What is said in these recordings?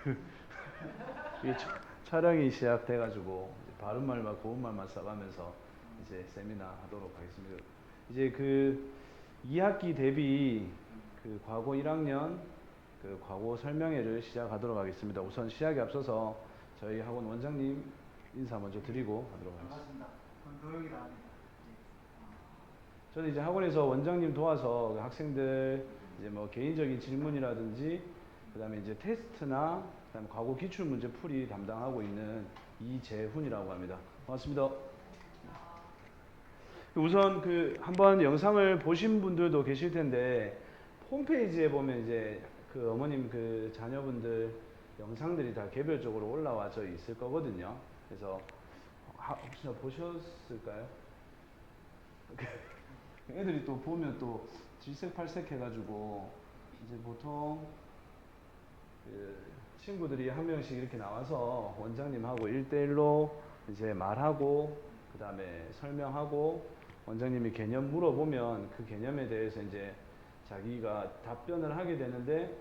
이 촬영이 시작돼가지고 바른말과 고운말만 써가면서 이제 세미나 하도록 하겠습니다. 이제 그 2학기 대비 그 과거 1학년 그 과거 설명회를 시작하도록 하겠습니다. 우선 시작에 앞서서 저희 학원 원장님 인사 먼저 드리고 하도록 하겠습니다. 반갑습니다. 권도영이라 합니다. 저는 이제 학원에서 원장님 도와서 그 학생들 이제 뭐 개인적인 질문이라든지 그다음에 이제 테스트나 그다음에 과거 기출 문제 풀이 담당하고 있는 이재훈이라고 합니다. 반갑습니다. 우선 그 한번 영상을 보신 분들도 계실 텐데 홈페이지에 보면 이제 그 어머님 그 자녀분들 영상들이 다 개별적으로 올라와져 있을 거거든요. 그래서 혹시나 보셨을까요? 애들이 또 보면 또 질색팔색 해가지고 이제 보통 그 친구들이 한 명씩 이렇게 나와서 원장님하고 1대1로 이제 말하고 그 다음에 설명하고 원장님이 개념 물어보면 그 개념에 대해서 이제 자기가 답변을 하게 되는데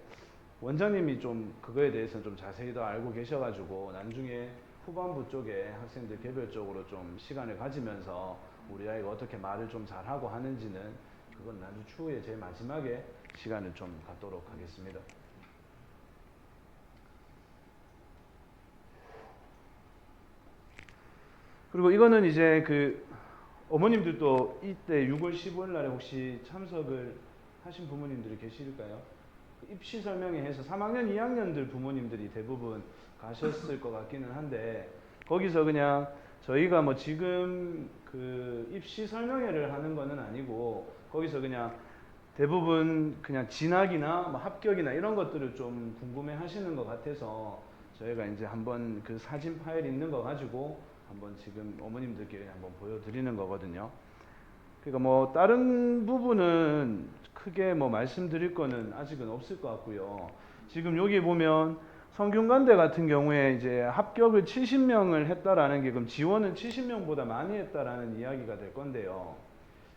원장님이 좀 그거에 대해서 좀 자세히 더 알고 계셔가지고 나중에 후반부 쪽에 학생들 개별적으로 좀 시간을 가지면서 우리 아이가 어떻게 말을 좀 잘하고 하는지는 그건 나중 추후에 제일 마지막에 시간을 좀 갖도록 하겠습니다. 그리고 이거는 이제 그 어머님들도 이때 6월 15일 날에 혹시 참석을 하신 부모님들이 계실까요? 입시 설명회 해서 3학년, 2학년들 부모님들이 대부분 가셨을 것 같기는 한데 거기서 그냥 저희가 뭐 지금 그 입시 설명회를 하는 거는 아니고 거기서 그냥 대부분 그냥 진학이나 뭐 합격이나 이런 것들을 좀 궁금해 하시는 것 같아서 저희가 이제 한번 그 사진 파일 있는 거 가지고 한번 지금 어머님들께 한번 보여드리는 거거든요. 그러니까 뭐 다른 부분은 크게 뭐 말씀드릴 거는 아직은 없을 것 같고요. 지금 여기 보면 성균관대 같은 경우에 이제 합격을 70명을 했다라는 게 그럼 지원은 70명보다 많이 했다라는 이야기가 될 건데요.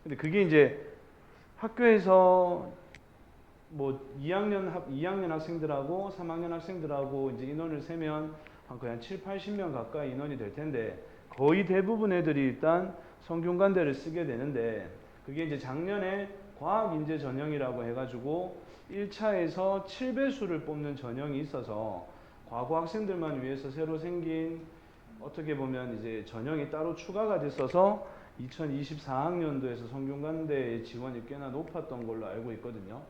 근데 그게 이제 학교에서 뭐 2학년 학생들하고 3학년 학생들하고 이제 인원을 세면 한 거의 한 7, 80명 가까이 인원이 될 텐데 거의 대부분 애들이 일단 성균관대를 쓰게 되는데 그게 이제 작년에 과학인재 전형이라고 해가지고 1차에서 7배수를 뽑는 전형이 있어서 과거 학생들만 위해서 새로 생긴 어떻게 보면 이제 전형이 따로 추가가 됐어서 2024학년도에서 성균관대의 지원이 꽤나 높았던 걸로 알고 있거든요.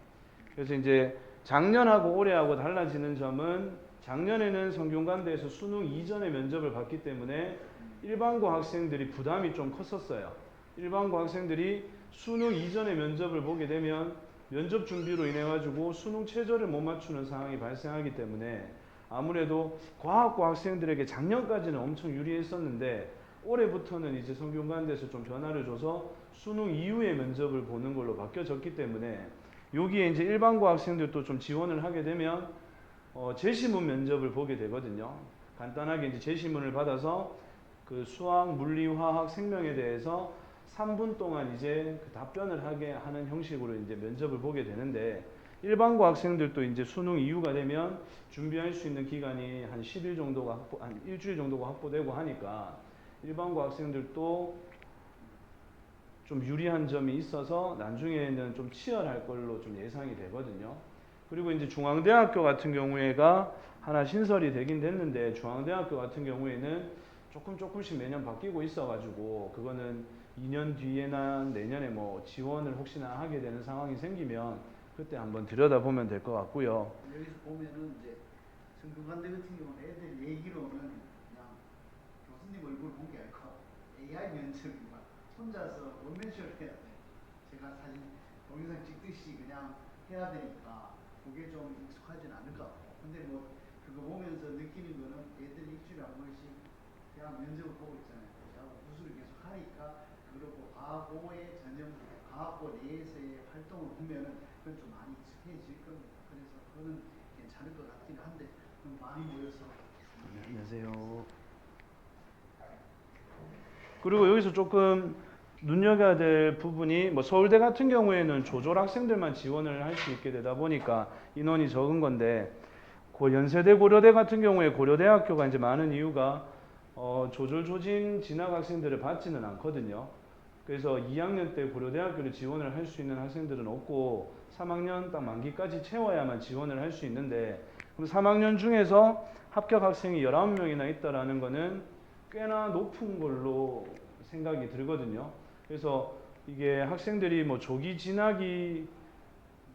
그래서 이제 작년하고 올해하고 달라지는 점은 작년에는 성균관대에서 수능 이전에 면접을 봤기 때문에 일반고 학생들이 부담이 좀 컸었어요. 일반고 학생들이 수능 이전에 면접을 보게 되면 면접 준비로 인해 가지고 수능 최저를 못 맞추는 상황이 발생하기 때문에 아무래도 과학고 학생들에게 작년까지는 엄청 유리했었는데 올해부터는 이제 성균관대에서 좀 변화를 줘서 수능 이후에 면접을 보는 걸로 바뀌어졌기 때문에 여기에 이제 일반고 학생들도 좀 지원을 하게 되면 제시문 면접을 보게 되거든요. 간단하게 이제 제시문을 받아서 그 수학, 물리, 화학, 생명에 대해서 3분 동안 이제 그 답변을 하게 하는 형식으로 이제 면접을 보게 되는데 일반고 학생들도 이제 수능 이후가 되면 준비할 수 있는 기간이 한 10일 정도가 한 일주일 정도가 확보되고 하니까 일반고 학생들도 좀 유리한 점이 있어서 나중에는 좀 치열할 걸로 좀 예상이 되거든요. 그리고 이제 중앙대학교 같은 경우에가 하나 신설이 되긴 됐는데 중앙대학교 같은 경우에는 조금씩 매년 바뀌고 있어가지고 그거는 2년 뒤에나 내년에 뭐 지원을 혹시나 하게 되는 상황이 생기면 그때 한번 들여다보면 될 것 같고요. 여기서 보면은 이제 성균관대 같은 경우는 애들 얘기로는 그냥 교수님 얼굴 본 게 아니고 AI 면접이 막 혼자서 원맨쇼를 해야 돼. 제가 사진 동영상 찍듯이 그냥 해야 되니까 그게 좀 익숙하진 않을 것 같고. 근데 뭐 그거 보면서 느끼는 거는 애들이 일주일에 한 번씩 그냥 면접을 보고 있잖아요. 제가 무술을 계속 하니까 그리고 과거의 전형, 과거 내에서의 활동을 보면은 그건 좀 많이 익숙해질 겁니다. 그래서 그거는 괜찮을 것 같긴 한데 좀 많이 모여서. 안녕하세요. 그리고 여기서 조금 눈여겨야 될 부분이 뭐 서울대 같은 경우에는 조졸 학생들만 지원을 할 수 있게 되다 보니까 인원이 적은 건데 뭐 연세대 고려대 같은 경우에 고려대학교가 이제 많은 이유가 조절 조진 진학 학생들을 받지는 않거든요. 그래서 2학년 때 고려대학교를 지원을 할 수 있는 학생들은 없고 3학년 딱 만기까지 채워야만 지원을 할 수 있는데, 그럼 3학년 중에서 합격 학생이 19명이나 있다라는 거는 꽤나 높은 걸로 생각이 들거든요. 그래서 이게 학생들이 뭐 조기 진학이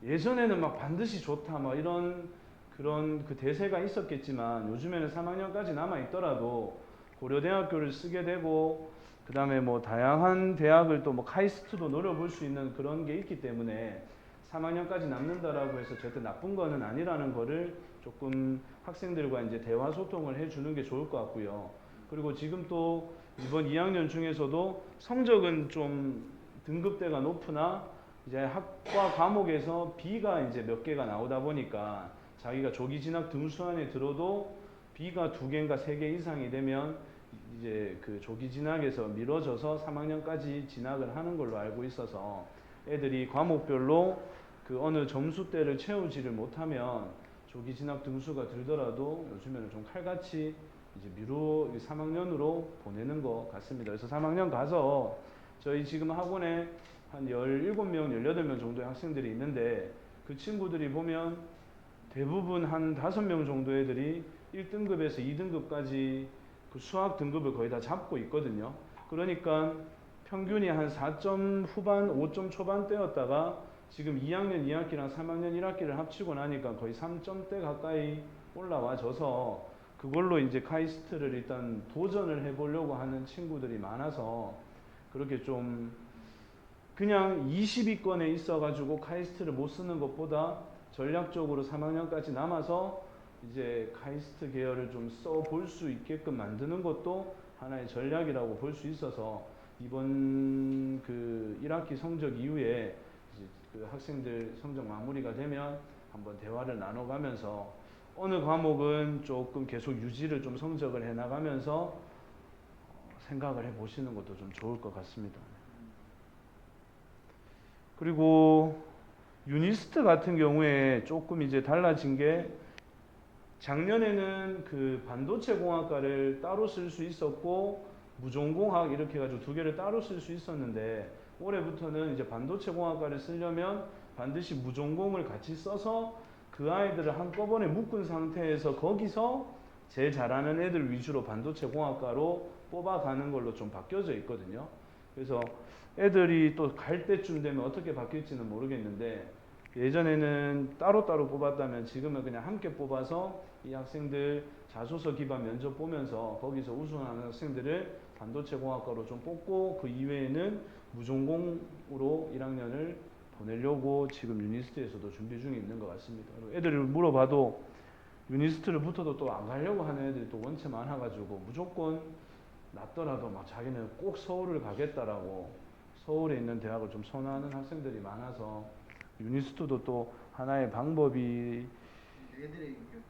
예전에는 막 반드시 좋다 막 이런 그런 그 대세가 있었겠지만, 요즘에는 3학년까지 남아 있더라도 고려대학교를 쓰게 되고 그 다음에 뭐 다양한 대학을 또 뭐 카이스트도 노려볼 수 있는 그런 게 있기 때문에 3학년까지 남는다라고 해서 절대 나쁜 거는 아니라는 거를 조금 학생들과 이제 대화 소통을 해주는 게 좋을 것 같고요. 그리고 지금 또 이번 2학년 중에서도 성적은 좀 등급대가 높으나 이제 학과 과목에서 B가 이제 몇 개가 나오다 보니까 자기가 조기 진학 등수 안에 들어도 B가 2개인가 3개 이상이 되면 이제 그 조기 진학에서 미뤄져서 3학년까지 진학을 하는 걸로 알고 있어서 애들이 과목별로 그 어느 점수대를 채우지를 못하면 조기 진학 등수가 들더라도 요즘에는 좀 칼같이 이제 미루 3학년으로 보내는 것 같습니다. 그래서 3학년 가서 저희 지금 학원에 한 17명, 18명 정도의 학생들이 있는데 그 친구들이 보면 대부분 한 5명 정도 애들이 1등급에서 2등급까지 그 수학 등급을 거의 다 잡고 있거든요. 그러니까 평균이 한 4점 후반, 5점 초반대였다가 지금 2학년 2학기랑 3학년 1학기를 합치고 나니까 거의 3점대 가까이 올라와져서 그걸로 이제 카이스트를 일단 도전을 해보려고 하는 친구들이 많아서 그렇게 좀 그냥 20위권에 있어가지고 카이스트를 못 쓰는 것보다 전략적으로 3학년까지 남아서 이제 카이스트 계열을 좀 써볼 수 있게끔 만드는 것도 하나의 전략이라고 볼 수 있어서 이번 그 1학기 성적 이후에 이제 그 학생들 성적 마무리가 되면 한번 대화를 나눠가면서 어느 과목은 조금 계속 유지를 좀 성적을 해나가면서 생각을 해보시는 것도 좀 좋을 것 같습니다. 그리고 유니스트 같은 경우에 조금 이제 달라진 게 작년에는 그 반도체 공학과를 따로 쓸 수 있었고 무전공학 이렇게 해가지고 2개를 따로 쓸 수 있었는데 올해부터는 이제 반도체 공학과를 쓰려면 반드시 무전공을 같이 써서 그 아이들을 한꺼번에 묶은 상태에서 거기서 제일 잘하는 애들 위주로 반도체 공학과로 뽑아가는 걸로 좀 바뀌어져 있거든요. 그래서 애들이 또 갈 때쯤 되면 어떻게 바뀔지는 모르겠는데 예전에는 따로따로 뽑았다면 지금은 그냥 함께 뽑아서 이 학생들 자소서 기반 면접 보면서 거기서 우수한 학생들을 반도체 공학과로 좀 뽑고 그 이외에는 무전공으로 1학년을 보내려고 지금 유니스트에서도 준비 중에 있는 것 같습니다. 애들을 물어봐도 유니스트를 붙어도 또 안 가려고 하는 애들이 또 원체 많아가지고 무조건 낫더라도 막 자기는 꼭 서울을 가겠다라고 서울에 있는 대학을 좀 선호하는 학생들이 많아서 유니스트도 또 하나의 방법이 애들의 그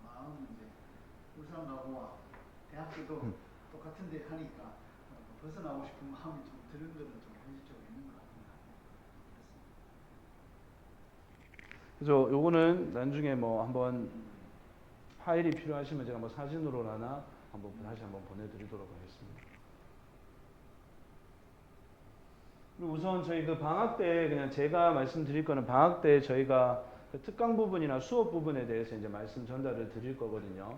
마음은 이제 울산 가고 대학교도 똑같은 데 하니까 벗어나고 싶은 마음이 좀 드는 거는 좀 현실적으로 있는 것 같습니다. 그래서 요거는 나중에 뭐 한번 파일이 필요하시면 제가 뭐 사진으로나 한번 다시 한번 보내드리도록 하겠습니다. 그리고 우선 저희 그 방학 때 그냥 제가 말씀드릴 거는 방학 때 저희가 그 특강 부분이나 수업 부분에 대해서 이제 말씀 전달을 드릴 거거든요.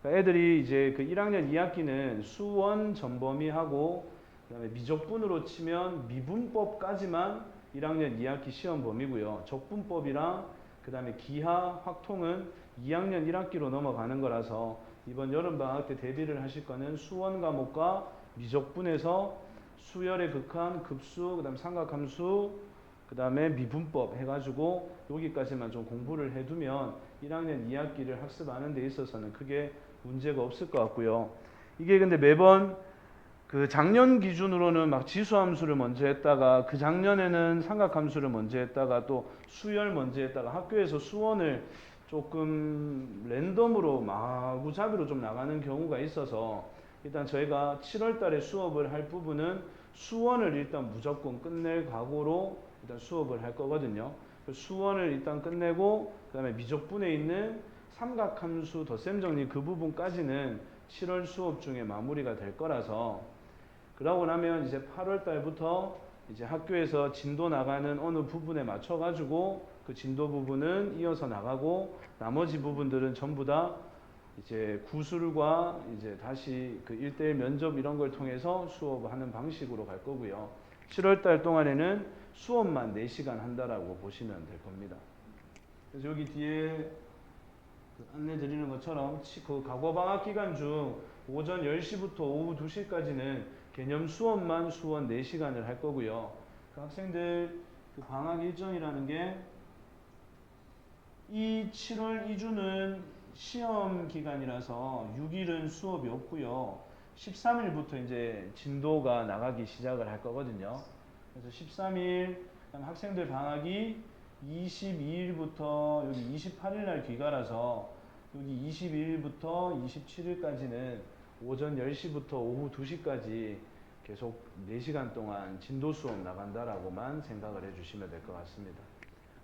그러니까 애들이 이제 그 1학년 2학기는 수원 전범위하고 그다음에 미적분으로 치면 미분법까지만 1학년 2학기 시험 범위고요. 적분법이랑 그다음에 기하, 확통은 2학년 1학기로 넘어가는 거라서 이번 여름 방학 때 대비를 하실 거는 수원 과목과 미적분에서 수열의 극한, 급수, 그다음 삼각함수, 그다음에 미분법 해가지고 여기까지만 좀 공부를 해두면 1학년 2학기를 학습하는 데 있어서는 크게 문제가 없을 것 같고요. 이게 근데 매번 그 작년 기준으로는 막 지수함수를 먼저 했다가 그 작년에는 삼각함수를 먼저 했다가 또 수열 먼저 했다가 학교에서 수원을 조금 랜덤으로 마구잡이로 좀 나가는 경우가 있어서 일단 저희가 7월 달에 수업을 할 부분은 수원을 일단 무조건 끝낼 각오로 일단 수업을 할 거거든요. 수원을 일단 끝내고 그 다음에 미적분에 있는 삼각함수 덧셈 정리 그 부분까지는 7월 수업 중에 마무리가 될 거라서, 그러고 나면 이제 8월 달부터 이제 학교에서 진도 나가는 어느 부분에 맞춰 가지고 그 진도 부분은 이어서 나가고, 나머지 부분들은 전부 다 이제 구술과 이제 다시 그 1대1 면접 이런 걸 통해서 수업하는 방식으로 갈 거고요. 7월 달 동안에는 수업만 4시간 한다라고 보시면 될 겁니다. 그래서 여기 뒤에 안내 드리는 것처럼 그 과거방학 기간 중 오전 10시부터 오후 2시까지는 개념 수업만 수원 4시간을 할 거고요. 그 학생들 그 방학 일정이라는 게 이 7월 2주는 시험 기간이라서 6일은 수업이 없고요. 13일부터 이제 진도가 나가기 시작을 할 거거든요. 그래서 13일 학생들 방학이 22일부터 여기 28일 날 귀가라서 여기 22일부터 27일까지는 오전 10시부터 오후 2시까지 계속 4시간 동안 진도 수업 나간다라고만 생각을 해주시면 될 것 같습니다.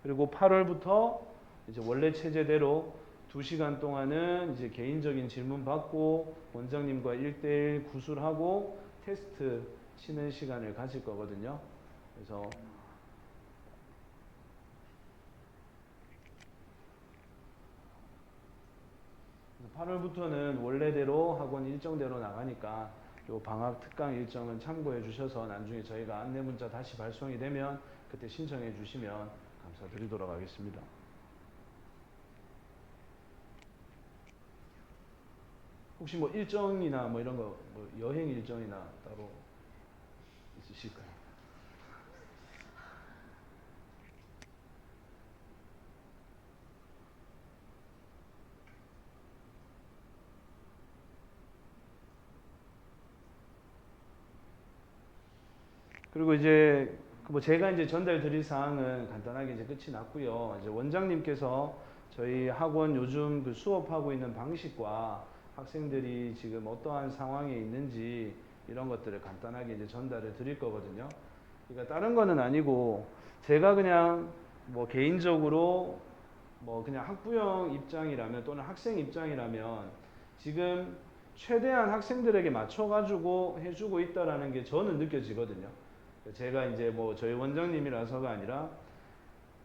그리고 8월부터 이제 원래 체제대로 2시간 동안은 이제 개인적인 질문 받고 원장님과 1대1 구술하고 테스트 치는 시간을 가질 거거든요. 그래서 8월부터는 원래대로 학원 일정대로 나가니까 요 방학 특강 일정은 참고해 주셔서 나중에 저희가 안내 문자 다시 발송이 되면 그때 신청해 주시면 감사드리도록 하겠습니다. 혹시 뭐 일정이나 뭐 이런 거, 뭐 여행 일정이나 따로 있으실까요? 그리고 이제 뭐 제가 이제 전달 드릴 사항은 간단하게 이제 끝이 났고요. 이제 원장님께서 저희 학원 요즘 그 수업하고 있는 방식과 학생들이 지금 어떠한 상황에 있는지 이런 것들을 간단하게 이제 전달을 드릴 거거든요. 그러니까 다른 거는 아니고 제가 그냥 뭐 개인적으로 뭐 그냥 학부형 입장이라면 또는 학생 입장이라면 지금 최대한 학생들에게 맞춰가지고 해주고 있다라는 게 저는 느껴지거든요. 제가 이제 뭐 저희 원장님이라서가 아니라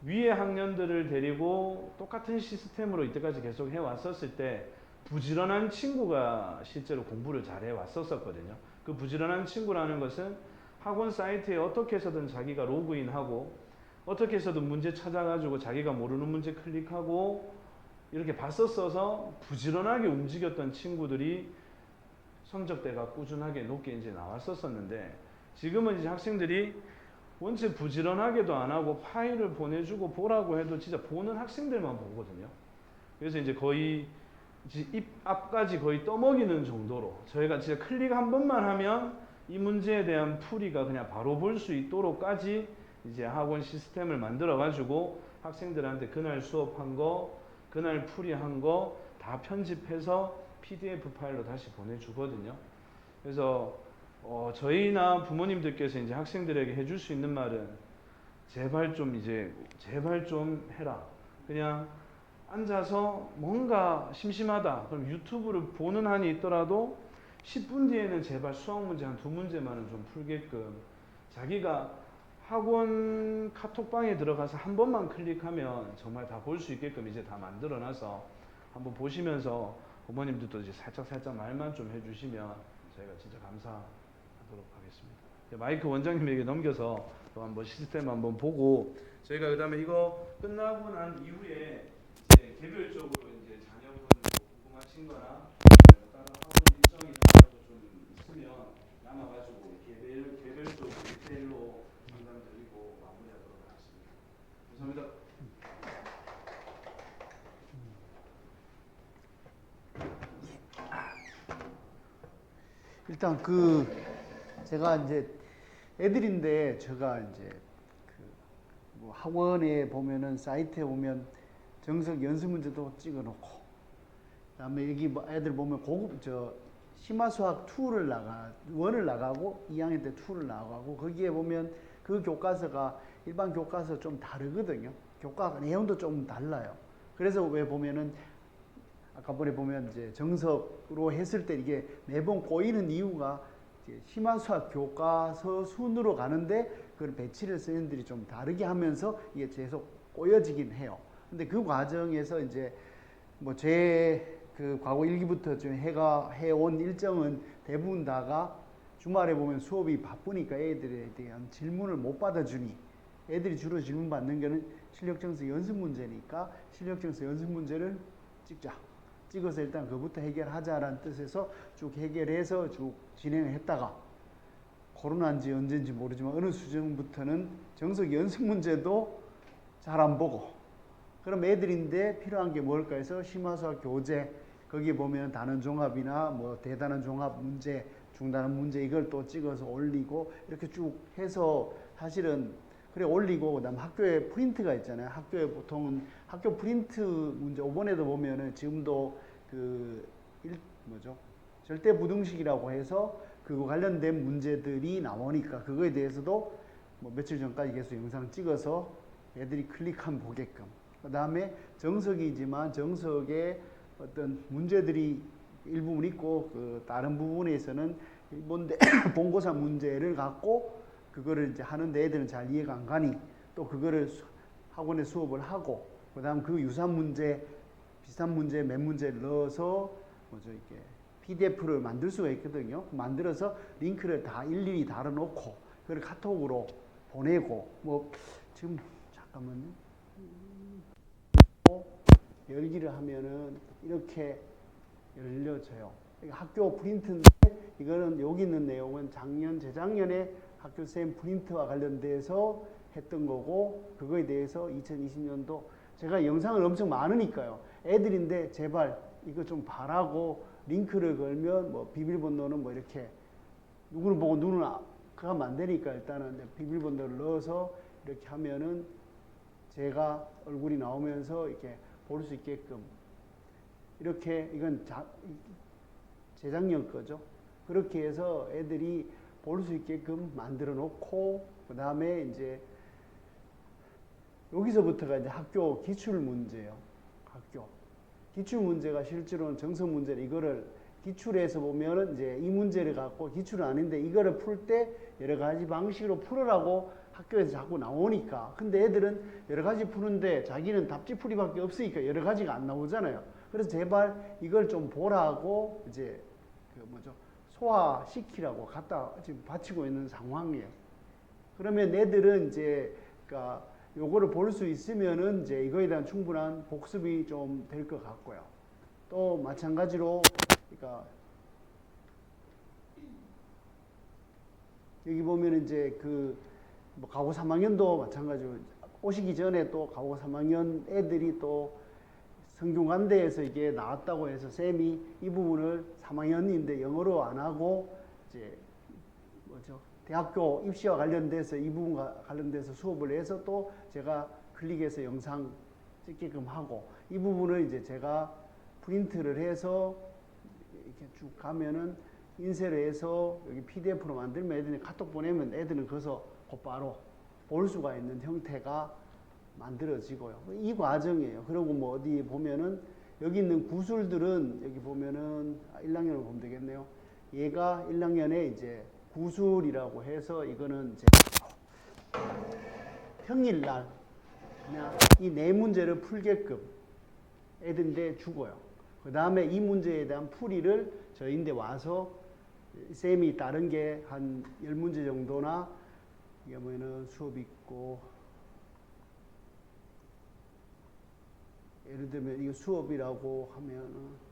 위에 학년들을 데리고 똑같은 시스템으로 이때까지 계속 해왔었을 때 부지런한 친구가 실제로 공부를 잘 해왔었거든요. 그 부지런한 친구라는 것은 학원 사이트에 어떻게 해서든 자기가 로그인하고 어떻게 해서든 문제 찾아가지고 자기가 모르는 문제 클릭하고 이렇게 봤었어서 부지런하게 움직였던 친구들이 성적대가 꾸준하게 높게 이제 나왔었는데, 지금은 이제 학생들이 원체 부지런하게도 안 하고 파일을 보내주고 보라고 해도 진짜 보는 학생들만 보거든요. 그래서 이제 거의 입 앞까지 거의 떠먹이는 정도로 저희가 진짜 클릭 한 번만 하면 이 문제에 대한 풀이가 그냥 바로 볼 수 있도록까지 이제 학원 시스템을 만들어 가지고 학생들한테 그날 수업한 거, 그날 풀이한 거 다 편집해서 PDF 파일로 다시 보내주거든요. 그래서 저희나 부모님들께서 이제 학생들에게 해줄 수 있는 말은 제발 좀 해라. 그냥 앉아서 뭔가 심심하다. 그럼 유튜브를 보는 한이 있더라도 10분 뒤에는 제발 수학 문제 한 2문제만은 좀 풀게끔, 자기가 학원 카톡방에 들어가서 한 번만 클릭하면 정말 다 볼 수 있게끔 이제 다 만들어놔서 한번 보시면서 부모님들도 이제 살짝 말만 좀 해주시면 저희가 진짜 감사하도록 하겠습니다. 마이크 원장님에게 넘겨서 또 한번 시스템 한번 보고 저희가 그 다음에 이거 끝나고 난 이후에 이제 개별적으로 이제 자녀분 궁금하신 거나 다른 학원 일정이 좀 있으면 남아가지고 개별적으로 디테일로 상담 드리고 마무리하도록 하겠습니다. 감사합니다. 일단 제가 이제 애들인데 제가 이제 뭐 학원에 보면은 사이트에 보면 정석 연습 문제도 찍어놓고, 그다음에 여기 뭐 애들 보면 고급 심화수학 1을 나가고 2학년 때 2를 나가고, 거기에 보면 그 교과서가 일반 교과서 좀 다르거든요. 교과 내용도 좀 달라요. 그래서 왜 보면은 아까 보면 이제 정석으로 했을 때 이게 매번 꼬이는 이유가 이제 심화 수학 교과서 순으로 가는데 그걸 배치를 선생님들이 좀 다르게 하면서 이게 계속 꼬여지긴 해요. 근데 그 과정에서 이제 뭐 제 그 과거 1기부터 좀 해온 일정은 대부분 다가 주말에 보면 수업이 바쁘니까 애들에 대한 질문을 못 받아주니 애들이 주로 질문 받는 거는 실력정서 연습 문제니까 실력정서 연습 문제를 찍자. 찍어서 일단 그부터 해결하자라는 뜻에서 쭉 해결해서 쭉 진행을 했다가 코로나인지 언제인지 모르지만 어느 수준부터는 정석 연습 문제도 잘 안 보고 그럼 애들인데 필요한 게 뭘까 해서 심화수학 교재 거기에 보면 단원 종합이나 뭐 대단원 종합 문제 중단원 문제 이걸 또 찍어서 올리고 이렇게 쭉 해서 사실은 그래 올리고 그다음 학교에 프린트가 있잖아요. 학교에 보통은 학교 프린트 문제 5번에도 보면은 지금도 절대 부등식이라고 해서 그거 관련된 문제들이 나오니까 그거에 대해서도 뭐 며칠 전까지 계속 영상 찍어서 애들이 클릭하면 보게끔. 그다음에 정석이지만 정석에 어떤 문제들이 일부분 있고 그 다른 부분에서는 일본대 본고사 문제를 갖고 그거를 이제 하는데 애들은 잘 이해가 안 가니 또 그거를 학원에 수업을 하고 그다음 그 유사한 문제 비슷한 문제 몇 문제를 넣어서 이렇게 PDF를 만들 수가 있거든요. 만들어서 링크를 다 일일이 달아놓고 그걸 카톡으로 보내고 뭐 지금 잠깐만요. 열기를 하면은 이렇게 열려져요. 학교 프린트인데 이거는 여기 있는 내용은 재작년에 학교 쌤 프린트와 관련돼서 했던 거고 그거에 대해서 2020년도 제가 영상을 엄청 많으니까요. 애들인데 제발 이거 좀 봐라고 링크를 걸면 뭐 비밀번호는 뭐 이렇게 누구를 보고 눈을 그거 하면 안 되니까 일단은 비밀번호를 넣어서 이렇게 하면은 제가 얼굴이 나오면서 이렇게 볼 수 있게끔 이렇게 이건 재작년 거죠. 그렇게 해서 애들이 볼 수 있게끔 만들어 놓고 그 다음에 이제 여기서부터가 이제 학교 기출 문제예요. 학교 기출 문제가 실제로는 정석 문제를 이거를 기출에서 보면은 이제 이 문제를 갖고 기출은 아닌데 이거를 풀 때 여러 가지 방식으로 풀으라고 학교에서 자꾸 나오니까 근데 애들은 여러 가지 푸는데 자기는 답지풀이밖에 없으니까 여러 가지가 안 나오잖아요. 그래서 제발 이걸 좀 보라고 이제 소화시키라고 갖다 지금 바치고 있는 상황이에요. 그러면 애들은 이제 그러니까 요거를 볼 수 있으면은 이제 이거에 대한 충분한 복습이 좀 될 것 같고요. 또 마찬가지로 그러니까 여기 보면 이제 뭐 가고 3학년도 마찬가지로 오시기 전에 또 가고 3학년 애들이 또 성균관대에서 이게 나왔다고 해서 쌤이 이 부분을 3학년인데 영어로 안 하고 이제 대학교 입시와 관련돼서 이 부분과 관련돼서 수업을 해서 또 제가 클릭해서 영상 찍게끔 하고 이 부분을 이제 제가 프린트를 해서 이렇게 쭉 가면은 인쇄를 해서 여기 PDF로 만들면 애들이 카톡 보내면 애들은 거기서 곧바로 볼 수가 있는 형태가 만들어지고요. 이 과정이에요. 그리고 뭐 어디 보면은 여기 있는 구술들은 여기 보면은 1학년을 보면 되겠네요. 얘가 1학년에 이제 구술이라고 해서 이거는 이제 평일날 그냥 이 네 문제를 풀게끔 애들인데 주고요. 그 다음에 이 문제에 대한 풀이를 저희인데 와서 쌤이 다른 게 한 10문제 정도나 이게 뭐냐면 수업 있고 예를 들면 이거 수업이라고 하면은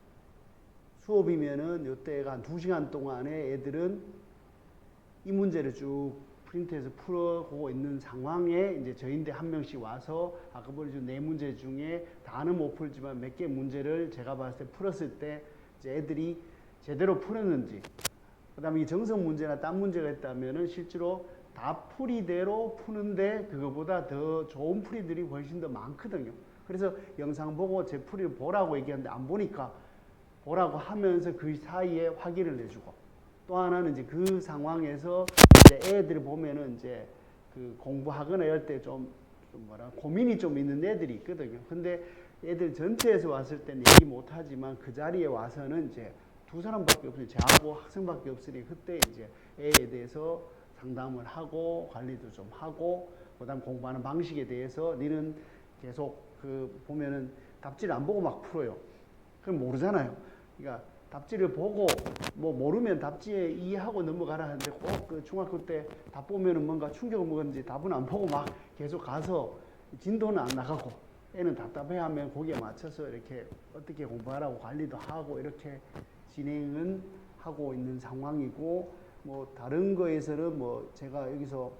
수업이면은 요때가 한 2시간 동안에 애들은 이 문제를 쭉 프린트해서 풀어보고 있는 상황에 이제 저희인데 한 명씩 와서 아까 보여준 네 문제 중에 다는 못 풀지만 몇 개 문제를 제가 봤을 때 풀었을 때 이제 애들이 제대로 풀었는지 그 다음에 이 정석 문제나 딴 문제가 있다면은 실제로 다 풀이대로 푸는데 그거보다 더 좋은 풀이들이 훨씬 더 많거든요. 그래서 영상 보고 제 풀이를 보라고 얘기하는데 안 보니까 보라고 하면서 그 사이에 확인을 해주고 또 하나는 이제 그 상황에서 이제 애들이 보면은 이제 그 공부하거나 이럴 때 좀 고민이 좀 있는 애들이 있거든요. 근데 애들 전체에서 왔을 때는 얘기 못하지만 그 자리에 와서는 이제 두 사람밖에 없으니 저하고 학생밖에 없으니 그때 이제 애에 대해서 상담을 하고 관리도 좀 하고 그다음 공부하는 방식에 대해서 니는 계속 그 보면은 답지를 안 보고 막 풀어요. 그럼 모르잖아요. 그러니까 답지를 보고 뭐 모르면 답지에 이해하고 넘어가라 하는데 꼭 그 중학교 때 답 보면은 뭔가 충격을 먹었는지 답은 안 보고 막 계속 가서 진도는 안 나가고 애는 답답해하면 거기에 맞춰서 이렇게 어떻게 공부하라고 관리도 하고 이렇게 진행은 하고 있는 상황이고 뭐 다른 거에서는 뭐 제가 여기서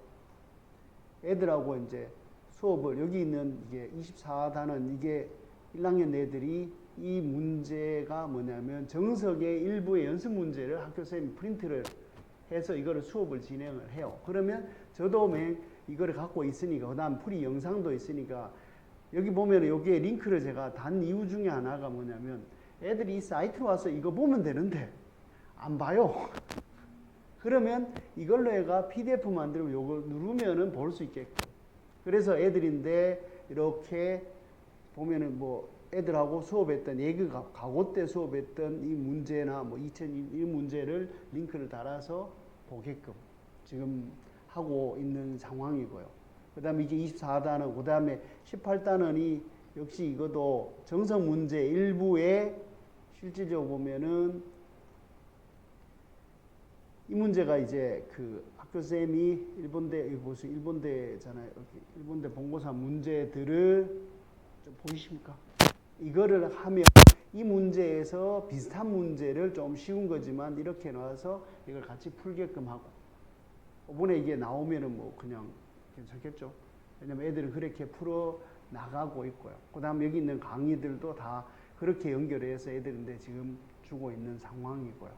애들하고 이제 수업을 여기 있는 이게 24단원 이게 1학년 애들이 이 문제가 뭐냐면 정석의 일부의 연습 문제를 학교 선생님이 프린트를 해서 이거를 수업을 진행을 해요. 그러면 저도 이거를 갖고 있으니까 그다음 풀이 영상도 있으니까 여기 보면 여기에 링크를 제가 단 이유 중에 하나가 뭐냐면 애들이 이 사이트 와서 이거 보면 되는데 안 봐요. 그러면 이걸로 애가 PDF 만들면 요거 누르면은 볼 수 있게끔. 그래서 애들인데 이렇게 보면은 뭐 애들하고 수업했던 과거 때 수업했던 이 문제나 뭐 2002 문제를 링크를 달아서 보게끔 지금 하고 있는 상황이고요. 그 다음에 이게 24단원, 그 다음에 18단원이 역시 이것도 정석 문제 일부에 실질적으로 보면은 이 문제가 이제 그 학교쌤이 일본대, 여기 보세요. 일본대잖아요. 일본대 본고사 문제들을 좀 보이십니까? 이거를 하면 이 문제에서 비슷한 문제를 좀 쉬운 거지만 이렇게 나와서 이걸 같이 풀게끔 하고 이번에 이게 나오면은 뭐 그냥 괜찮겠죠. 왜냐면 애들은 그렇게 풀어 나가고 있고요. 그 다음 여기 있는 강의들도 다 그렇게 연결해서 애들인데 지금 주고 있는 상황이고요.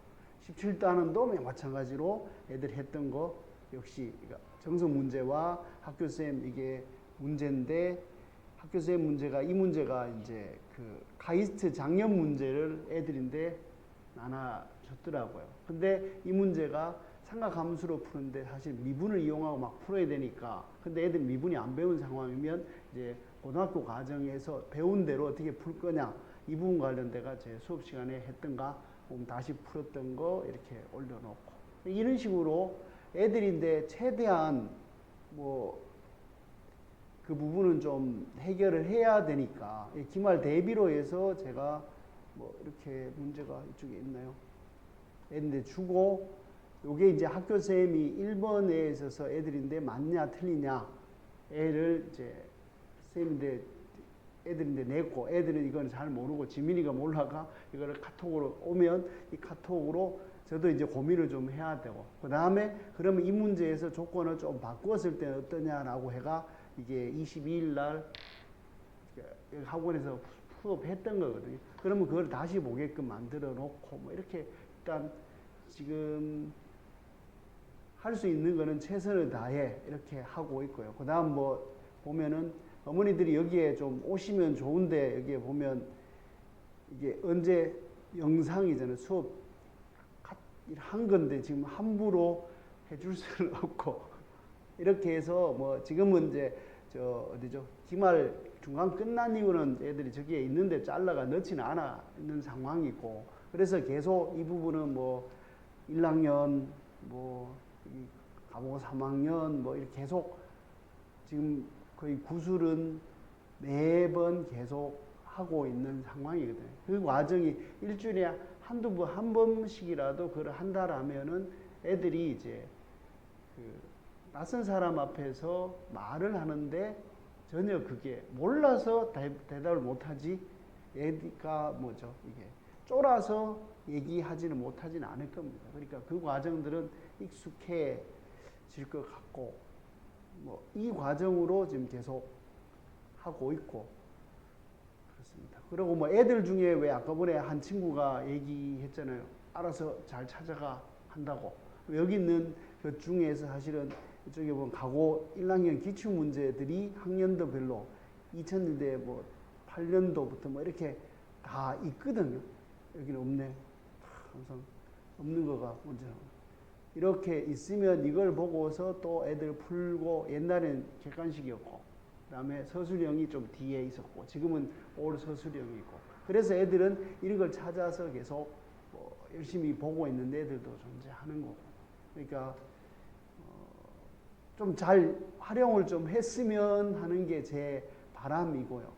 17단원도 마찬가지로 애들 했던 거 역시 정석 문제와 학교쌤 이게 문제인데 학교쌤 문제가 이 문제가 이제 그 카이스트 작년 문제를 애들인데 나눠줬더라고요. 근데 이 문제가 삼각함수로 푸는데 사실 미분을 이용하고 막 풀어야 되니까 근데 애들 미분이 안 배운 상황이면 이제 고등학교 과정에서 배운 대로 어떻게 풀 거냐 이 부분 관련돼가 제 수업 시간에 했던가 다시 풀었던 거 이렇게 올려놓고 이런 식으로 애들인데 최대한 뭐 그 부분은 좀 해결을 해야 되니까 기말 대비로 해서 제가 뭐 이렇게 문제가 이쪽에 있나요? 애들인데 주고 요게 이제 학교쌤이 1번에 있어서 애들인데 맞냐 틀리냐 애를 이제 쌤인데 애들인데 냈고 애들은 이건 잘 모르고 지민이가 몰라가 이거를 카톡으로 오면 이 카톡으로 저도 이제 고민을 좀 해야 되고 그 다음에 그러면 이 문제에서 조건을 좀 바꾸었을 때는 어떠냐라고 해가 이게 22일 날 학원에서 수업했던 거거든요. 그러면 그걸 다시 보게끔 만들어 놓고 뭐 이렇게 일단 지금 할 수 있는 거는 최선을 다해 이렇게 하고 있고요. 그 다음 뭐 보면은 어머니들이 여기에 좀 오시면 좋은데 여기에 보면 이게 언제 영상이잖아요. 수업 한 건데 지금 함부로 해줄 수는 없고 이렇게 해서 뭐 지금은 이제 저 어디죠 기말 중간 끝난 이후는 애들이 저기에 있는데 잘라가 넣지는 않아 있는 상황이고 그래서 계속 이 부분은 뭐 1학년 뭐 가보고 3학년 뭐 이렇게 계속 지금 거의 구술은 매번 계속 하고 있는 상황이거든요. 그 과정이 일주일에 한두 번, 한 번씩이라도 그걸 한다 하면은 애들이 이제 그 낯선 사람 앞에서 말을 하는데 전혀 그게 몰라서 대답을 못하지 애가 뭐죠 이게 쫄아서 얘기하지는 못하지는 않을 겁니다. 그러니까 그 과정들은 익숙해질 것 같고 뭐 이 과정으로 지금 계속 하고 있고 그렇습니다. 그리고 뭐 애들 중에 왜 아까 전에 한 친구가 얘기했잖아요. 알아서 잘 찾아가 한다고. 여기 있는 그 중에서 사실은 이쪽에 보면 가고 1학년 기출 문제들이 학년도별로 2000년대 뭐 8년도부터 뭐 이렇게 다 있거든요. 여기는 없네. 항상 없는 거가 문제라고. 이렇게 있으면 이걸 보고서 또 애들 풀고 옛날엔 객관식이었고 그다음에 서술형이 좀 뒤에 있었고 지금은 올 서술형이고 그래서 애들은 이런 걸 찾아서 계속 뭐 열심히 보고 있는 애들도 존재하는 거고 그러니까 좀 잘 활용을 좀 했으면 하는 게 제 바람이고요.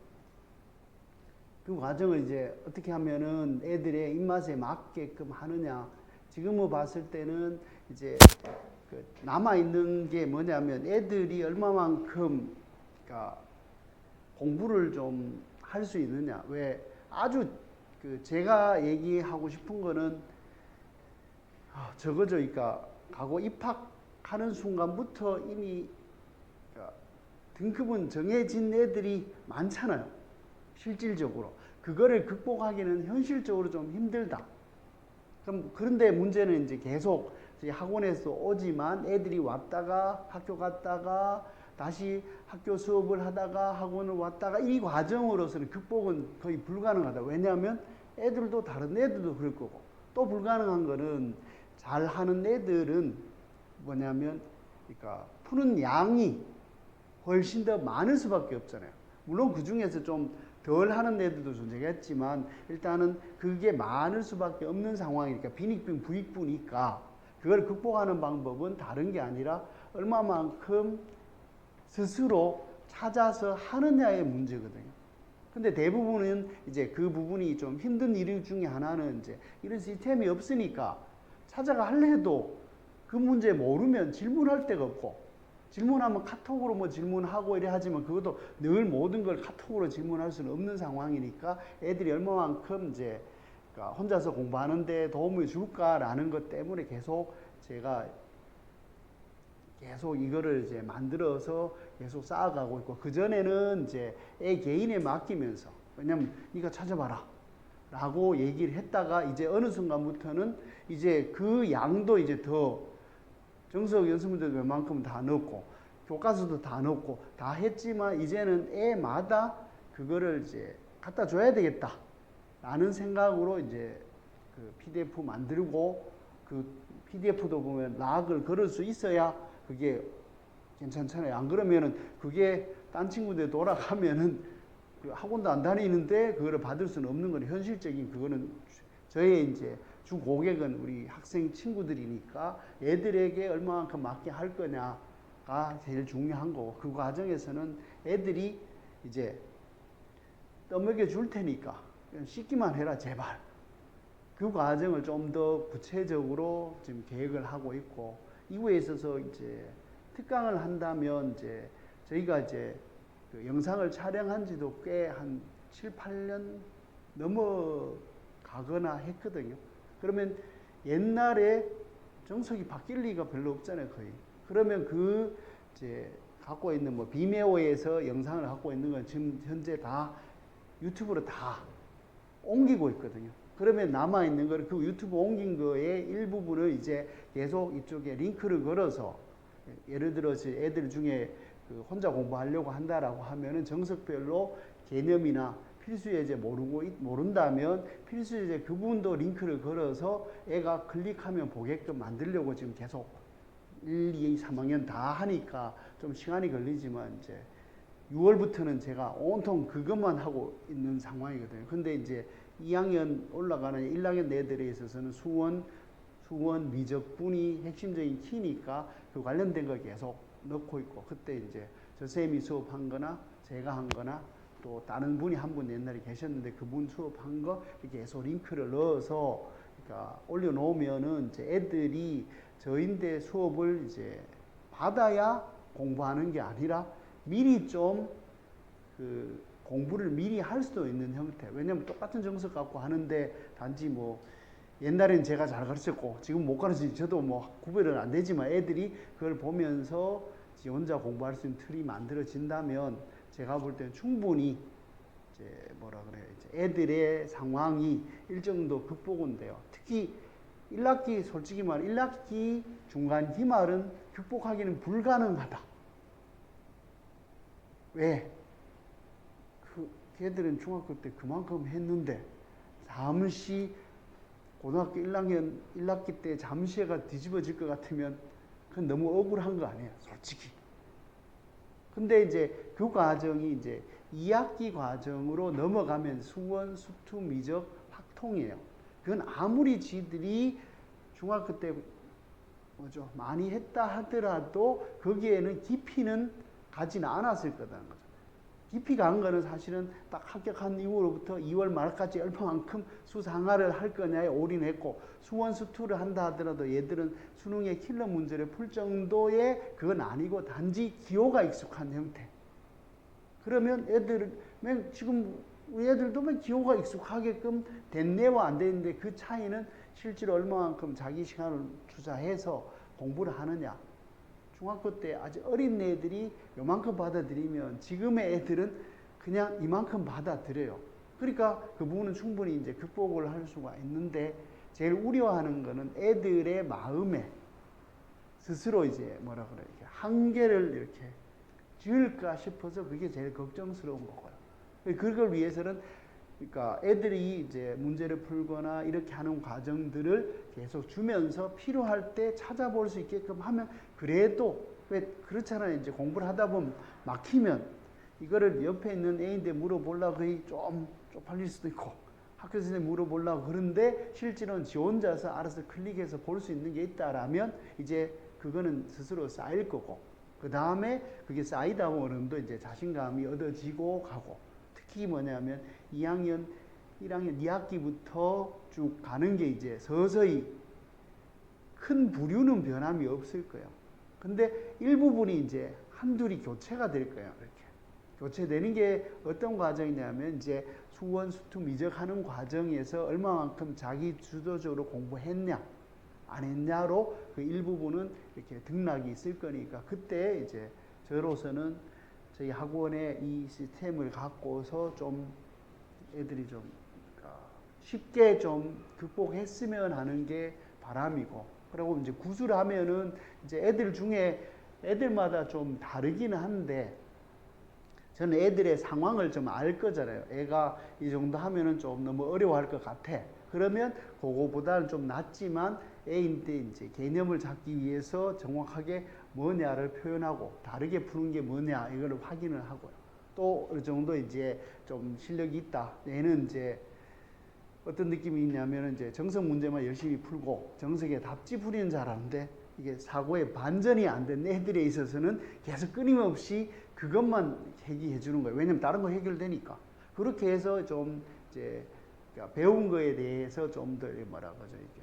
그 과정을 이제 어떻게 하면은 애들의 입맛에 맞게끔 하느냐. 지금은 봤을 때는 이제 그 남아있는 게 뭐냐면 애들이 얼마만큼 그러니까 공부를 좀 할 수 있느냐. 왜 아주 그 제가 얘기하고 싶은 거는 저거죠. 그러니까 가고 입학하는 순간부터 이미 그러니까 등급은 정해진 애들이 많잖아요. 실질적으로. 그거를 극복하기는 현실적으로 좀 힘들다. 그런데 문제는 이제 계속 학원에서 오지만 애들이 왔다가 학교 갔다가 다시 학교 수업을 하다가 학원을 왔다가 이 과정으로서는 극복은 거의 불가능하다. 왜냐하면 애들도 다른 애들도 그럴 거고 또 불가능한 거는 잘하는 애들은 뭐냐면 그러니까 푸는 양이 훨씬 더 많을 수밖에 없잖아요. 물론 그 중에서 좀 덜 하는 애들도 존재겠지만 일단은 그게 많을 수밖에 없는 상황이니까 빈익빈 부익부니까 그걸 극복하는 방법은 다른 게 아니라 얼마만큼 스스로 찾아서 하느냐의 문제거든요. 근데 대부분은 이제 그 부분이 좀 힘든 일 중에 하나는 이제 이런 시스템이 없으니까 찾아가 할래 해도 그 문제 모르면 질문할 데가 없고 질문하면 카톡으로 뭐 질문하고 이래 하지만 그것도 늘 모든 걸 카톡으로 질문할 수는 없는 상황이니까 애들이 얼마만큼 이제 그러니까 혼자서 공부하는데 도움을 줄까라는 것 때문에 계속 제가 계속 이거를 이제 만들어서 계속 쌓아가고 있고 그전에는 이제 애 개인에 맡기면서 왜냐면 네가 찾아봐라 라고 얘기를 했다가 이제 어느 순간부터는 이제 그 양도 이제 더 정석 연습문제도 웬만큼 다 넣었고 교과서도 다 넣었고 다 했지만 이제는 애마다 그거를 이제 갖다 줘야 되겠다 라는 생각으로 이제 그 PDF 만들고 그 PDF도 보면 락을 걸을 수 있어야 그게 괜찮잖아요. 안 그러면은 그게 딴 친구들 돌아가면은 그 학원도 안 다니는데 그거를 받을 수는 없는 건 현실적인 그거는 저의 이제 주 고객은 우리 학생 친구들이니까 애들에게 얼마만큼 맞게 할 거냐가 제일 중요한 거고 그 과정에서는 애들이 이제 떠먹여 줄 테니까 씻기만 해라 제발 그 과정을 좀 더 구체적으로 지금 계획을 하고 있고 이거에 있어서 이제 특강을 한다면 이제 저희가 이제 그 영상을 촬영한 지도 꽤 한 7, 8년 넘어가거나 했거든요. 그러면 옛날에 정석이 바뀔 리가 별로 없잖아요, 거의. 그러면 그 이제 갖고 있는 뭐 비메오에서 영상을 갖고 있는 건 지금 현재 다 유튜브로 다 옮기고 있거든요. 그러면 남아있는 거를 그 유튜브 옮긴 거의 일부분을 이제 계속 이쪽에 링크를 걸어서 예를 들어 애들 중에 그 혼자 공부하려고 한다라고 하면은 정석별로 개념이나 필수 예제 모른다면 필수 예제 그 부분도 링크를 걸어서 애가 클릭하면 보게끔 만들려고 지금 계속 1, 2, 3학년 다 하니까 좀 시간이 걸리지만 이제 6월부터는 제가 온통 그것만 하고 있는 상황이거든요. 근데 이제 2학년 올라가는 1학년 애들에 있어서는 수원, 미적분이 핵심적인 키니까 그 관련된 걸 계속 넣고 있고 그때 이제 저 쌤이 수업한 거나 제가 한 거나 또 다른 분이 한 분 옛날에 계셨는데 그분 수업한 거 이렇게 계속 링크를 넣어서 그러니까 올려놓으면은 이제 애들이 저인데 수업을 이제 받아야 공부하는 게 아니라 미리 좀 그 공부를 미리 할 수도 있는 형태. 왜냐면 똑같은 정석 갖고 하는데 단지 뭐 옛날엔 제가 잘 가르쳤고 지금 못 가르치지 저도 뭐 구별은 안 되지만 애들이 그걸 보면서 혼자 공부할 수 있는 틀이 만들어진다면 제가 볼 때는 충분히 이제 뭐라 그래요. 이제 애들의 상황이 일정도 극복은 돼요. 특히 1학기 솔직히 말 1학기 중간 기말은 극복하기는 불가능하다. 왜? 걔들은 중학교 때 그만큼 했는데 잠시 고등학교 1학기 때 잠시가 뒤집어질 것 같으면 그건 너무 억울한 거 아니에요, 솔직히. 근데 이제 그 과정이 이제 2학기 과정으로 넘어가면 수원, 수투, 미적, 확통이에요. 그건 아무리 지들이 중학교 때 뭐죠 많이 했다 하더라도 거기에는 깊이는 가지는 않았을 거다는 거죠. 깊이 간 거는 사실은 딱 합격한 이후로부터 2월 말까지 얼마만큼 수상화를 할 거냐에 올인했고 수원 수투를 한다 하더라도 얘들은 수능의 킬러 문제를 풀 정도의 그건 아니고 단지 기호가 익숙한 형태. 그러면 애들은 지금 우리 애들도 기호가 익숙하게끔 됐네와 안 됐는데 그 차이는 실제로 얼마만큼 자기 시간을 투자해서 공부를 하느냐. 중학교 때 아주 어린 애들이 요만큼 받아들이면 지금의 애들은 그냥 이만큼 받아들여요. 그러니까 그 부분은 충분히 이제 극복을 할 수가 있는데 제일 우려하는 거는 애들의 마음에 스스로 이제 뭐라 그래 이렇게 한계를 이렇게 지을까 싶어서 그게 제일 걱정스러운 거고요. 그걸 위해서는 그러니까 애들이 이제 문제를 풀거나 이렇게 하는 과정들을 계속 주면서 필요할 때 찾아볼 수 있게끔 하면 그래도 왜 그렇잖아요. 이제 공부를 하다 보면 막히면 이거를 옆에 있는 애인데 물어보려고 거의 좀 쪽팔릴 수도 있고 학교 선생님 물어보려고 그런데 실제로는 지 혼자서 알아서 클릭해서 볼 수 있는 게 있다라면 이제 그거는 스스로 쌓일 거고 그 다음에 그게 쌓이다 보면 또 이제 자신감이 얻어지고 가고 특히 뭐냐면 2학년, 1학년 2학기부터 쭉 가는 게 이제 서서히 큰 부류는 변함이 없을 거예요. 근데 일부분이 이제 한둘이 교체가 될 거예요. 이렇게. 교체되는 게 어떤 과정이냐면 이제 수원, 수투, 미적하는 과정에서 얼마만큼 자기 주도적으로 공부했냐, 안 했냐로 그 일부분은 이렇게 등락이 있을 거니까 그때 이제 저로서는 저희 학원의 이 시스템을 갖고서 좀 애들이 좀 쉽게 좀 극복했으면 하는 게 바람이고 그리고 이제 구술 하면은 이제 애들 중에 애들마다 좀 다르기는 한데 저는 애들의 상황을 좀 알 거잖아요. 애가 이 정도 하면은 좀 너무 어려워할 것 같아. 그러면 그거보다는 좀 낫지만 애인데 이제 개념을 잡기 위해서 정확하게 뭐냐를 표현하고 다르게 푸는 게 뭐냐 이걸 확인을 하고요. 또 어느 정도 이제 좀 실력이 있다. 얘는 이제 어떤 느낌이 있냐면 이제 정석 문제만 열심히 풀고 정석에 답지풀이는 잘하는데 이게 사고에 반전이 안 된 애들에 있어서는 계속 끊임없이 그것만 해결해 주는 거예요. 왜냐면 다른 거 해결되니까. 그렇게 해서 좀 이제 배운 거에 대해서 좀 더 뭐라 그러죠 이게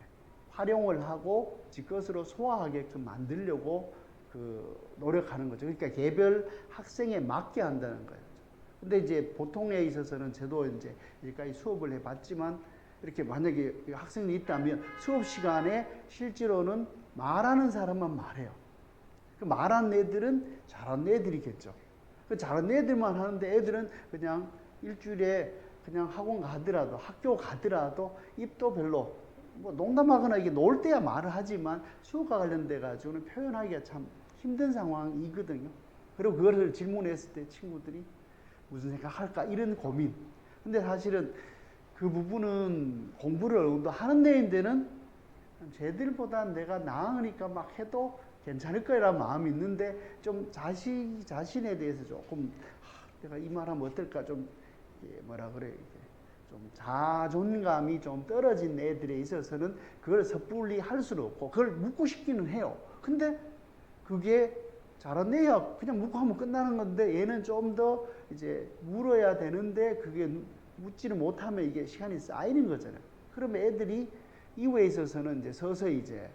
활용을 하고 지 것으로 소화하게끔 만들려고 그 노력하는 거죠. 그러니까 개별 학생에 맞게 한다는 거예요. 근데 이제 보통에 있어서는 저도 이제 여기까지 수업을 해봤지만 이렇게 만약에 학생이 있다면 수업 시간에 실제로는 말하는 사람만 말해요. 그 말하는 애들은 잘하는 애들이겠죠. 그 잘하는 애들만 하는데 애들은 그냥 일주일에 그냥 학원 가더라도 학교 가더라도 입도 별로 뭐 농담하거나 이게 놀 때야 말을 하지만 수업과 관련돼 가지고는 표현하기가 참 힘든 상황이거든요. 그리고 그것을 질문했을 때 친구들이 무슨 생각할까 이런 고민. 근데 사실은 그 부분은 공부를 어느 정도 하는 애인데는 쟤들보다 내가 나으니까 막 해도 괜찮을 거라는 마음이 있는데 좀 자신에 대해서 조금 내가 이 말하면 어떨까 좀 뭐라 그래 좀 자존감이 좀 떨어진 애들에 있어서는 그걸 섣불리 할 수는 없고 그걸 묻고 싶기는 해요. 근데 그게 잘한 애야 그냥 묻고 하면 끝나는 건데 얘는 좀 더 이제 물어야 되는데 그게 묻지를 못하면 이게 시간이 쌓이는 거잖아요. 그러면 애들이 이후에 있어서는 이제 서서히 이제